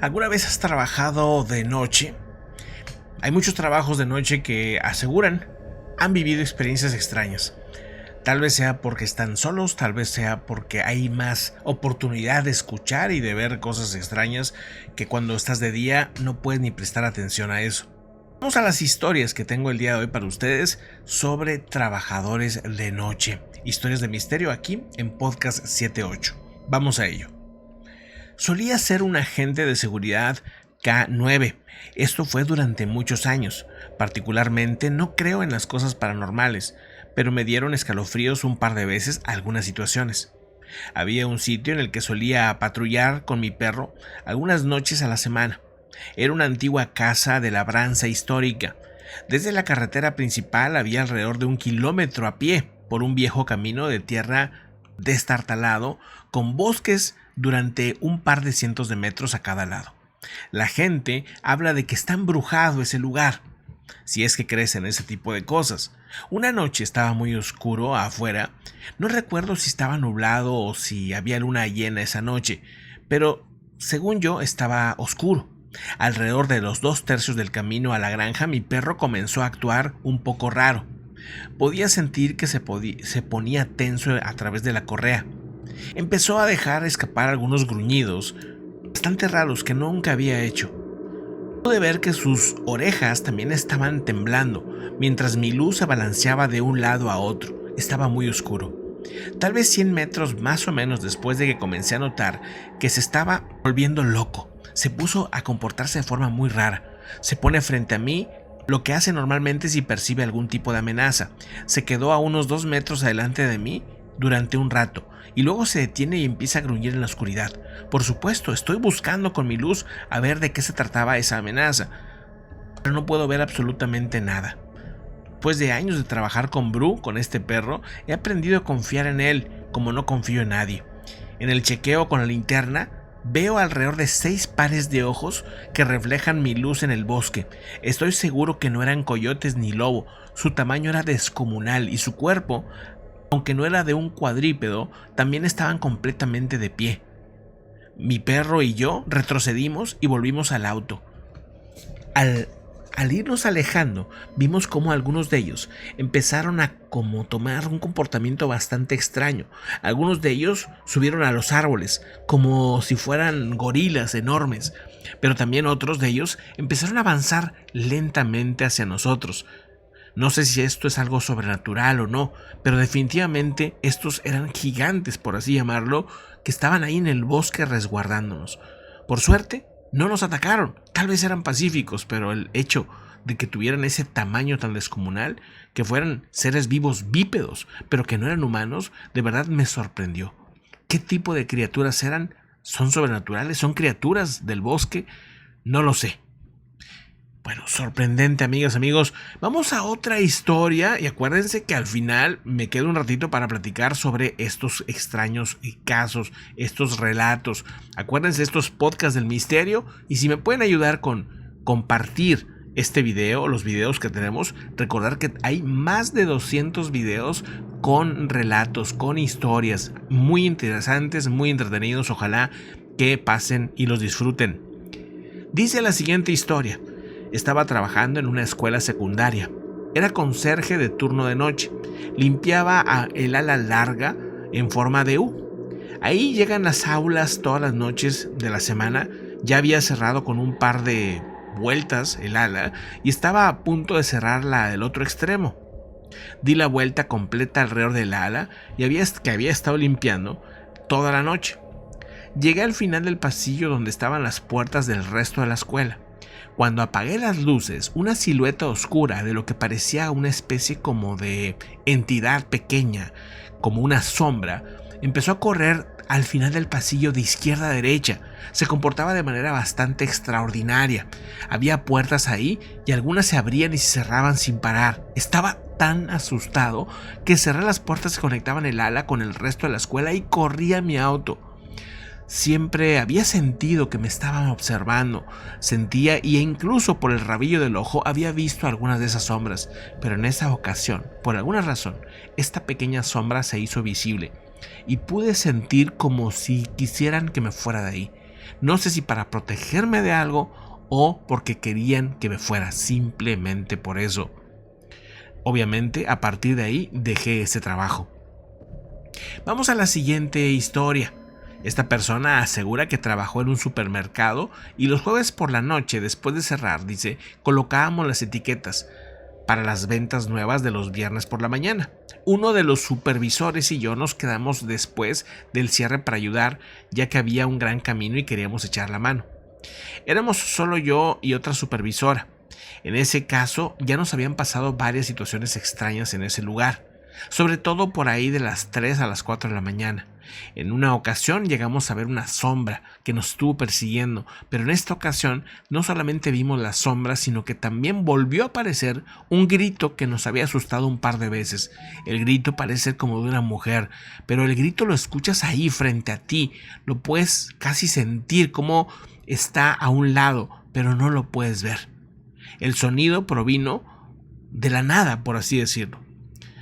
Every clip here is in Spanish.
¿Alguna vez has trabajado de noche? Hay muchos trabajos de noche que aseguran han vivido experiencias extrañas. Tal vez sea porque están solos, tal vez sea porque hay más oportunidad de escuchar y de ver cosas extrañas que cuando estás de día no puedes ni prestar atención a eso. Vamos a las historias que tengo el día de hoy para ustedes sobre trabajadores de noche. Historias de misterio aquí en Podcast 78. Vamos a ello. Solía ser un agente de seguridad K9. Esto fue durante muchos años. Particularmente no creo en las cosas paranormales, pero me dieron escalofríos un par de veces algunas situaciones. Había un sitio en el que solía patrullar con mi perro algunas noches a la semana. Era una antigua casa de labranza histórica. Desde la carretera principal había alrededor de 1 kilómetro a pie por un viejo camino de tierra destartalado con bosques durante un par de cientos de metros a cada lado. La gente habla de que está embrujado ese lugar, si es que crees en ese tipo de cosas. Una noche estaba muy oscuro afuera, no recuerdo si estaba nublado o si había luna llena esa noche, pero según yo estaba oscuro. Alrededor de los 2/3 del camino a la granja mi perro comenzó a actuar un poco raro. Podía sentir que se ponía tenso a través de la correa. Empezó a dejar escapar algunos gruñidos bastante raros que nunca había hecho. Pude ver que sus orejas también estaban temblando, mientras mi luz se balanceaba de un lado a otro. Estaba muy oscuro. Tal vez 100 metros más o menos después de que comencé a notar que se estaba volviendo loco. Se puso a comportarse de forma muy rara. Se pone frente a mí, lo que hace normalmente si percibe algún tipo de amenaza. Se quedó a unos 2 metros adelante de mí durante un rato, y luego se detiene y empieza a gruñir en la oscuridad. Por supuesto, estoy buscando con mi luz a ver de qué se trataba esa amenaza, pero no puedo ver absolutamente nada. Después de años de trabajar con Bru, con este perro, he aprendido a confiar en él, como no confío en nadie. En el chequeo con la linterna, veo alrededor de 6 pares de ojos que reflejan mi luz en el bosque. Estoy seguro que no eran coyotes ni lobo. Su tamaño era descomunal y su cuerpo, aunque no era de un cuadrúpedo, también estaban completamente de pie. Mi perro y yo retrocedimos y volvimos al auto. Al irnos alejando, vimos cómo algunos de ellos empezaron a tomar un comportamiento bastante extraño. Algunos de ellos subieron a los árboles, como si fueran gorilas enormes, pero también otros de ellos empezaron a avanzar lentamente hacia nosotros. No sé si esto es algo sobrenatural o no, pero definitivamente estos eran gigantes, por así llamarlo, que estaban ahí en el bosque resguardándonos. Por suerte, no nos atacaron. Tal vez eran pacíficos, pero el hecho de que tuvieran ese tamaño tan descomunal, que fueran seres vivos bípedos, pero que no eran humanos, de verdad me sorprendió. ¿Qué tipo de criaturas eran? ¿Son sobrenaturales? ¿Son criaturas del bosque? No lo sé. Bueno, sorprendente, amigas, amigos. Vamos a otra historia y acuérdense que al final me quedo un ratito para platicar sobre estos extraños casos, estos relatos. Acuérdense estos podcasts del misterio y si me pueden ayudar con compartir este video, los videos que tenemos, recordar que hay más de 200 videos con relatos, con historias muy interesantes, muy entretenidos. Ojalá que pasen y los disfruten. Dice la siguiente historia. Estaba trabajando en una escuela secundaria. Era conserje de turno de noche. Limpiaba el ala larga en forma de U. Ahí llegan las aulas todas las noches de la semana. Ya había cerrado con un par de vueltas el ala y estaba a punto de cerrarla del otro extremo. Di la vuelta completa alrededor del ala y había estado limpiando toda la noche. Llegué al final del pasillo donde estaban las puertas del resto de la escuela. Cuando apagué las luces, una silueta oscura de lo que parecía una especie como de entidad pequeña, como una sombra, empezó a correr al final del pasillo de izquierda a derecha. Se comportaba de manera bastante extraordinaria. Había puertas ahí y algunas se abrían y se cerraban sin parar. Estaba tan asustado que cerré las puertas que conectaban el ala con el resto de la escuela y corrí a mi auto. Siempre había sentido que me estaban observando, sentía e incluso por el rabillo del ojo había visto algunas de esas sombras, pero en esa ocasión, por alguna razón, esta pequeña sombra se hizo visible y pude sentir como si quisieran que me fuera de ahí. No sé si para protegerme de algo o porque querían que me fuera, simplemente por eso. Obviamente, a partir de ahí dejé ese trabajo. Vamos a la siguiente historia. Esta persona asegura que trabajó en un supermercado y los jueves por la noche, después de cerrar, dice, colocábamos las etiquetas para las ventas nuevas de los viernes por la mañana. Uno de los supervisores y yo nos quedamos después del cierre para ayudar, ya que había un gran camino y queríamos echar la mano. Éramos solo yo y otra supervisora. En ese caso, ya nos habían pasado varias situaciones extrañas en ese lugar, sobre todo por ahí de las 3 a las 4 de la mañana. En una ocasión llegamos a ver una sombra que nos estuvo persiguiendo, pero en esta ocasión no solamente vimos la sombra, sino que también volvió a aparecer un grito que nos había asustado un par de veces. El grito parece ser como de una mujer, pero el grito lo escuchas ahí frente a ti, lo puedes casi sentir como está a un lado, pero no lo puedes ver. El sonido provino de la nada, por así decirlo.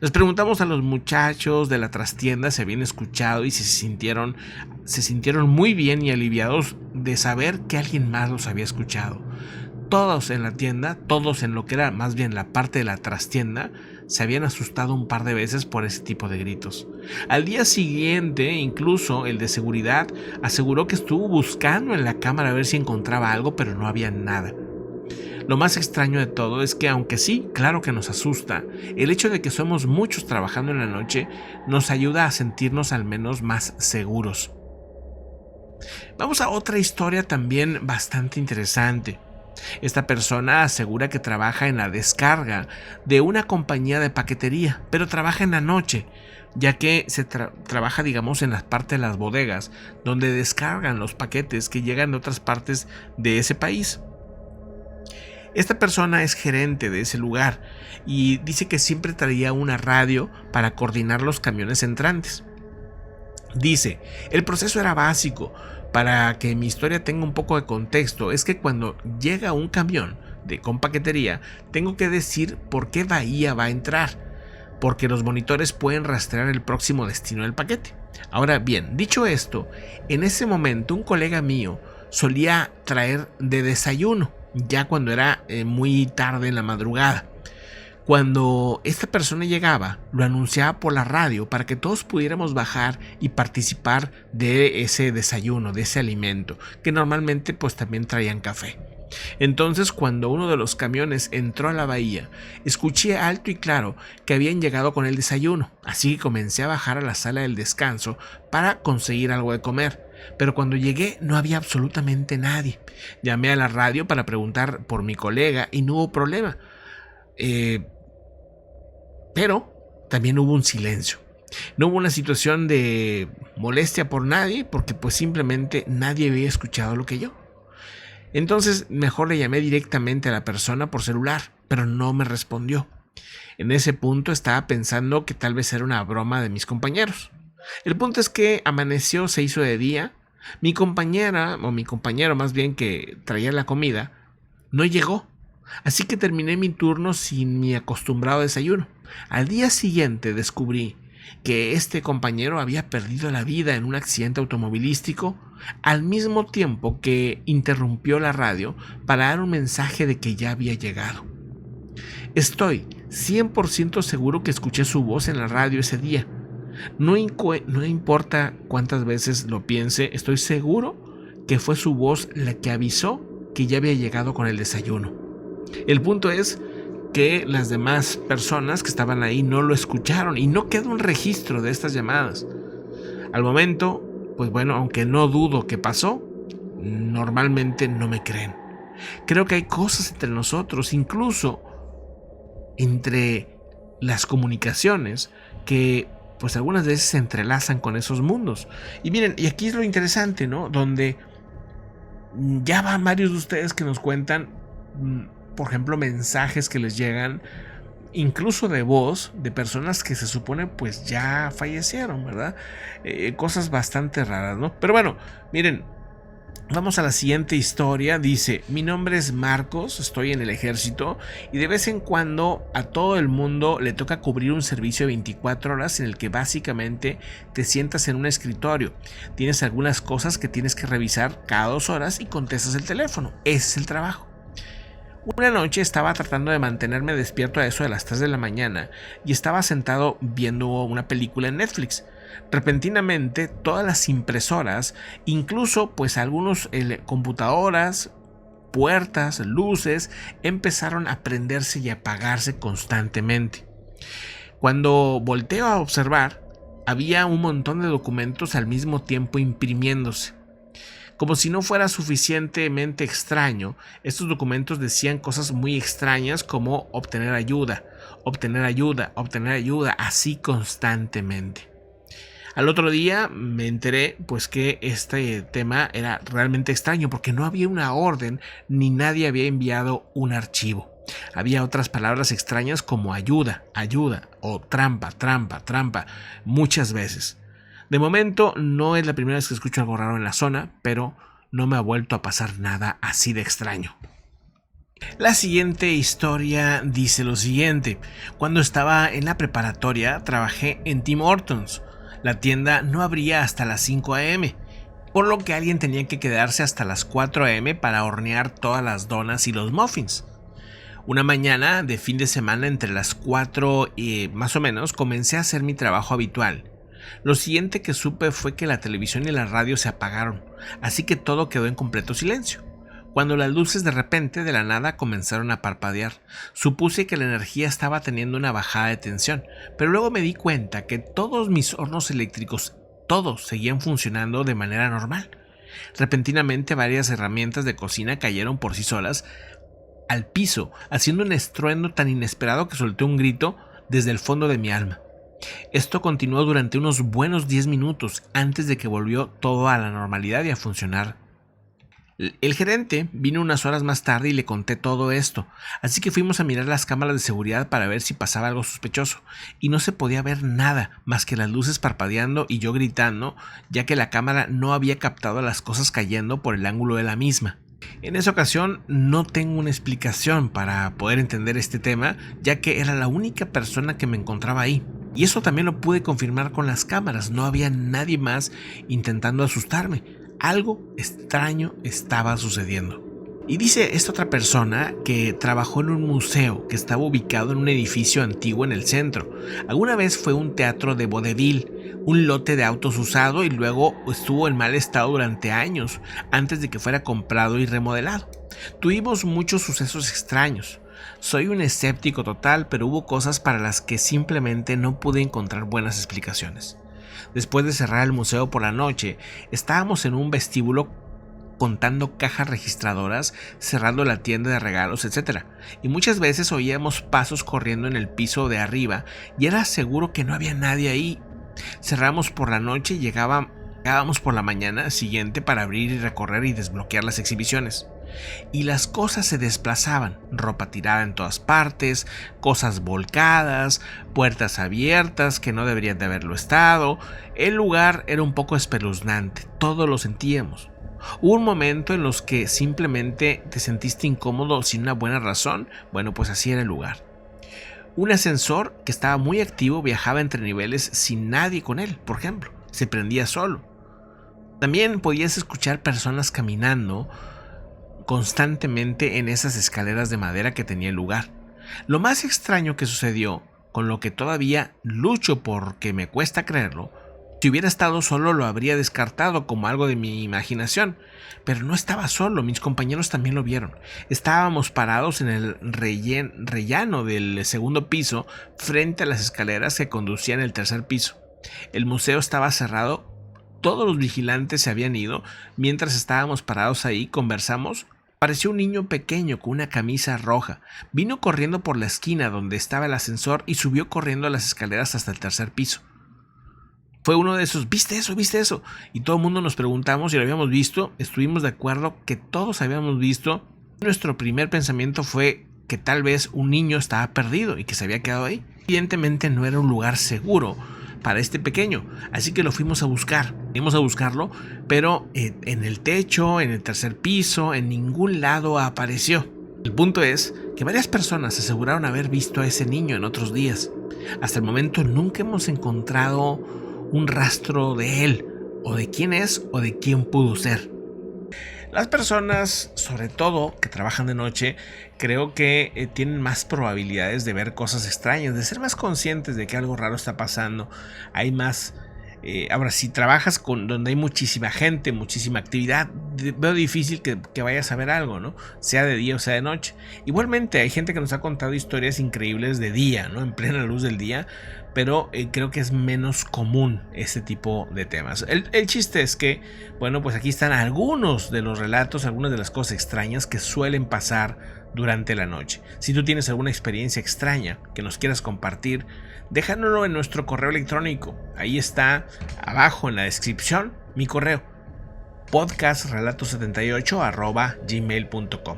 Les preguntamos a los muchachos de la trastienda si habían escuchado y si se sintieron muy bien y aliviados de saber que alguien más los había escuchado. Todos en la tienda, todos en lo que era más bien la parte de la trastienda, se habían asustado un par de veces por ese tipo de gritos. Al día siguiente, incluso el de seguridad aseguró que estuvo buscando en la cámara a ver si encontraba algo, pero no había nada. Lo más extraño de todo es que, aunque sí, claro que nos asusta, el hecho de que somos muchos trabajando en la noche nos ayuda a sentirnos al menos más seguros. Vamos a otra historia también bastante interesante. Esta persona asegura que trabaja en la descarga de una compañía de paquetería, pero trabaja en la noche, ya que se trabaja, digamos, en la parte de las bodegas, donde descargan los paquetes que llegan de otras partes de ese país. Esta persona es gerente de ese lugar y dice que siempre traía una radio para coordinar los camiones entrantes. Dice, el proceso era básico. Para que mi historia tenga un poco de contexto, es que cuando llega un camión con paquetería, tengo que decir por qué bahía va a entrar, porque los monitores pueden rastrear el próximo destino del paquete. Ahora bien, dicho esto, en ese momento un colega mío solía traer de desayuno, ya cuando era muy tarde en la madrugada. Cuando esta persona llegaba, lo anunciaba por la radio para que todos pudiéramos bajar y participar de ese desayuno, de ese alimento, que normalmente pues también traían café. Entonces, cuando uno de los camiones entró a la bahía, escuché alto y claro que habían llegado con el desayuno, así que comencé a bajar a la sala del descanso para conseguir algo de comer. Pero cuando llegué no había absolutamente nadie. Llamé a la radio para preguntar por mi colega y no hubo problema. Pero también hubo un silencio. No hubo una situación de molestia por nadie, porque pues simplemente nadie había escuchado lo que yo. Entonces mejor le llamé directamente a la persona por celular, pero no me respondió. En ese punto estaba pensando que tal vez era una broma de mis compañeros. El punto es que amaneció, se hizo de día. Mi compañera, o mi compañero más bien, que traía la comida, no llegó. Así que terminé mi turno sin mi acostumbrado desayuno. Al día siguiente descubrí que este compañero había perdido la vida en un accidente automovilístico, al mismo tiempo que interrumpió la radio para dar un mensaje de que ya había llegado. Estoy 100% seguro que escuché su voz en la radio ese día. No importa cuántas veces lo piense, estoy seguro que fue su voz la que avisó que ya había llegado con el desayuno. El punto es que las demás personas que estaban ahí no lo escucharon y no queda un registro de estas llamadas. Al momento, pues bueno, aunque no dudo que pasó, normalmente no me creen. Creo que hay cosas entre nosotros, incluso entre las comunicaciones, que pues algunas veces se entrelazan con esos mundos. Y miren, y aquí es lo interesante, ¿no? Donde ya van varios de ustedes que nos cuentan, por ejemplo, mensajes que les llegan, incluso de voz, de personas que se supone pues ya fallecieron, ¿verdad? Cosas bastante raras, ¿no? Pero bueno, miren, Vamos a la siguiente historia. Dice: mi nombre es Marcos, estoy en el ejército y de vez en cuando a todo el mundo le toca cubrir un servicio de 24 horas en el que básicamente te sientas en un escritorio. Tienes algunas cosas que tienes que revisar cada 2 horas y contestas el teléfono. Ese es el trabajo. Una noche estaba tratando de mantenerme despierto a eso de las 3 de la mañana y estaba sentado viendo una película en Netflix. Repentinamente todas las impresoras, incluso pues algunos computadoras, puertas, luces, empezaron a prenderse y apagarse constantemente. Cuando volteo a observar, había un montón de documentos al mismo tiempo imprimiéndose. Como si no fuera suficientemente extraño, estos documentos decían cosas muy extrañas como obtener ayuda, obtener ayuda, obtener ayuda, así constantemente. Al otro día me enteré pues que este tema era realmente extraño porque no había una orden ni nadie había enviado un archivo. Había otras palabras extrañas como ayuda, ayuda o trampa, trampa, trampa, muchas veces. De momento no es la primera vez que escucho algo raro en la zona, pero no me ha vuelto a pasar nada así de extraño. La siguiente historia dice lo siguiente: cuando estaba en la preparatoria trabajé en Tim Hortons. La tienda no abría hasta las 5 a.m., por lo que alguien tenía que quedarse hasta las 4 a.m. para hornear todas las donas y los muffins. Una mañana de fin de semana entre las 4 y más o menos comencé a hacer mi trabajo habitual. Lo siguiente que supe fue que la televisión y la radio se apagaron, así que todo quedó en completo silencio. Cuando las luces de repente de la nada comenzaron a parpadear, supuse que la energía estaba teniendo una bajada de tensión, pero luego me di cuenta que todos mis hornos eléctricos, todos seguían funcionando de manera normal. Repentinamente varias herramientas de cocina cayeron por sí solas al piso, haciendo un estruendo tan inesperado que solté un grito desde el fondo de mi alma. Esto continuó durante unos buenos 10 minutos antes de que volvió todo a la normalidad y a funcionar. El gerente vino unas horas más tarde y le conté todo esto, así que fuimos a mirar las cámaras de seguridad para ver si pasaba algo sospechoso, y no se podía ver nada más que las luces parpadeando y yo gritando, ya que la cámara no había captado las cosas cayendo por el ángulo de la misma. En esa ocasión no tengo una explicación para poder entender este tema, ya que era la única persona que me encontraba ahí. Y eso también lo pude confirmar con las cámaras, no había nadie más intentando asustarme. Algo extraño estaba sucediendo. Y dice esta otra persona que trabajó en un museo que estaba ubicado en un edificio antiguo en el centro. Alguna vez fue un teatro de vodevil, un lote de autos usado y luego estuvo en mal estado durante años antes de que fuera comprado y remodelado. Tuvimos muchos sucesos extraños. Soy un escéptico total, pero hubo cosas para las que simplemente no pude encontrar buenas explicaciones. Después de cerrar el museo por la noche, estábamos en un vestíbulo contando cajas registradoras, cerrando la tienda de regalos, etc. Y muchas veces oíamos pasos corriendo en el piso de arriba y era seguro que no había nadie ahí. Cerramos por la noche y llegábamos por la mañana siguiente para abrir y recorrer y desbloquear las exhibiciones. Y las cosas se desplazaban, ropa tirada en todas partes, cosas volcadas, puertas abiertas que no deberían de haberlo estado. El lugar era un poco espeluznante, todos lo sentíamos. Hubo un momento en los que simplemente te sentiste incómodo sin una buena razón. Bueno, pues así era el lugar. Un ascensor que estaba muy activo viajaba entre niveles sin nadie con él, por ejemplo, se prendía solo. También podías escuchar personas caminando constantemente en esas escaleras de madera que tenía el lugar. Lo más extraño que sucedió, con lo que todavía lucho porque me cuesta creerlo, si hubiera estado solo lo habría descartado como algo de mi imaginación, pero no estaba solo, mis compañeros también lo vieron. Estábamos parados en el rellano del segundo piso frente a las escaleras que conducían al tercer piso. El museo estaba cerrado, todos los vigilantes se habían ido. Mientras estábamos parados ahí conversamos. Apareció un niño pequeño con una camisa roja. Vino corriendo por la esquina donde estaba el ascensor y subió corriendo las escaleras hasta el tercer piso. Fue uno de esos, ¿viste eso? ¿Viste eso? Y todo el mundo nos preguntamos si lo habíamos visto. Estuvimos de acuerdo que todos habíamos visto. Nuestro primer pensamiento fue que tal vez un niño estaba perdido y que se había quedado ahí. Evidentemente no era un lugar seguro, para este pequeño, así que lo fuimos a buscar. Fuimos a buscarlo, pero en el techo, en el tercer piso, en ningún lado apareció. El punto es que varias personas aseguraron haber visto a ese niño en otros días. Hasta el momento nunca hemos encontrado un rastro de él, o de quién es, o de quién pudo ser. Las personas, sobre todo que trabajan de noche, creo que tienen más probabilidades de ver cosas extrañas, de ser más conscientes de que algo raro está pasando. Hay más... ahora, si trabajas donde hay muchísima gente, muchísima actividad, veo difícil que vayas a ver algo, ¿no? Sea de día o sea de noche. Igualmente hay gente que nos ha contado historias increíbles de día, ¿no? En plena luz del día, pero creo que es menos común este tipo de temas. El chiste es que, bueno, pues aquí están algunos de los relatos, algunas de las cosas extrañas que suelen pasar durante la noche. Si tú tienes alguna experiencia extraña que nos quieras compartir, déjanoslo en nuestro correo electrónico. Ahí está abajo en la descripción mi correo, podcastrelatos78@gmail.com.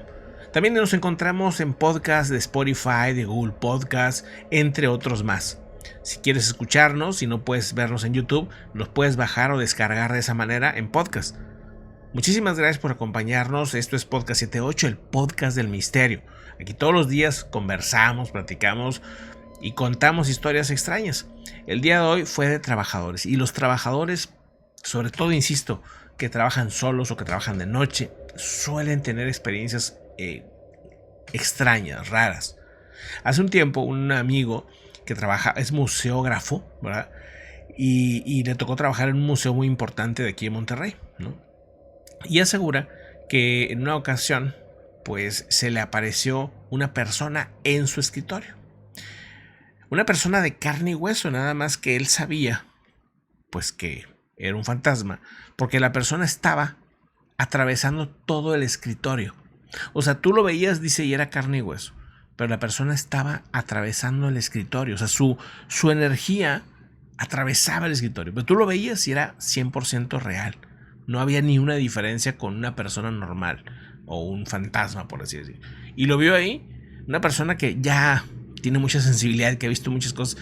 También nos encontramos en podcast de Spotify, de Google Podcast, entre otros más. Si quieres escucharnos y no puedes vernos en YouTube, los puedes bajar o descargar de esa manera en podcast. Muchísimas gracias por acompañarnos. Esto es Podcast 78, el podcast del misterio. Aquí todos los días conversamos, platicamos y contamos historias extrañas. El día de hoy fue de trabajadores, y los trabajadores, sobre todo, insisto, que trabajan solos o que trabajan de noche, suelen tener experiencias extrañas, raras. Hace un tiempo un amigo que trabaja, es museógrafo, ¿verdad? Y le tocó trabajar en un museo muy importante de aquí en Monterrey, ¿no? Y asegura que en una ocasión, pues se le apareció una persona en su escritorio. Una persona de carne y hueso, nada más que él sabía, pues que era un fantasma, porque la persona estaba atravesando todo el escritorio. O sea, tú lo veías, dice, y era carne y hueso, pero la persona estaba atravesando el escritorio. O sea, su energía atravesaba el escritorio, pero tú lo veías y era 100% real. No había ni una diferencia con una persona normal o un fantasma, por así decirlo. Y lo vio ahí, una persona que ya tiene mucha sensibilidad, que ha visto muchas cosas,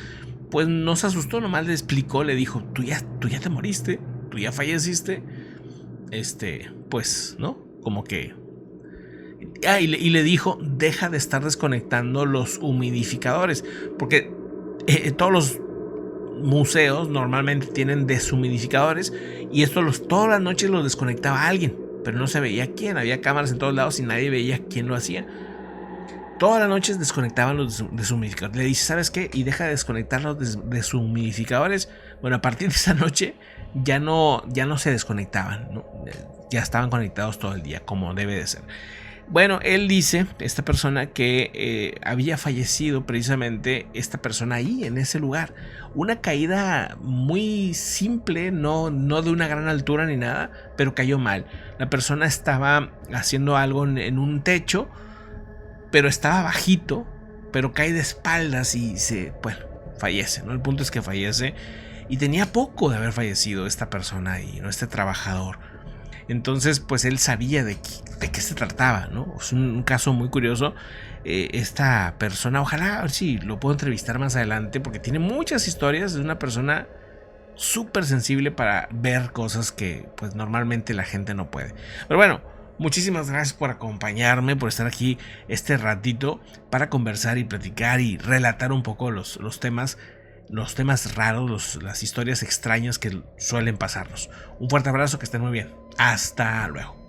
pues no se asustó, nomás le explicó, le dijo, tú ya te moriste, tú ya falleciste, pues, ¿no? Como que... y le dijo, deja de estar desconectando los humidificadores, porque todos los museos normalmente tienen deshumidificadores, y esto todas las noches los desconectaba alguien, pero no se veía quién. Había cámaras en todos lados y nadie veía quién lo hacía. Todas las noches desconectaban los deshumidificadores. Le dice, ¿sabes qué? Y deja de desconectar los deshumidificadores. Bueno, a partir de esa noche ya no se desconectaban, ¿no? Ya estaban conectados todo el día, como debe de ser. Bueno, él dice, esta persona, que había fallecido precisamente esta persona ahí, en ese lugar. Una caída muy simple, no de una gran altura ni nada, pero cayó mal. La persona estaba haciendo algo en un techo, pero estaba bajito, pero cae de espaldas y fallece, ¿no? El punto es que fallece, y tenía poco de haber fallecido esta persona ahí, ¿no? Este trabajador. Entonces, pues él sabía de qué se trataba, ¿no? Es un caso muy curioso. Esta persona, ojalá a ver si lo puedo entrevistar más adelante, porque tiene muchas historias. Es una persona súper sensible para ver cosas que pues normalmente la gente no puede. Pero bueno, muchísimas gracias por acompañarme, por estar aquí este ratito para conversar y platicar y relatar un poco los temas raros, las historias extrañas que suelen pasarnos. Un fuerte abrazo, que estén muy bien. Hasta luego.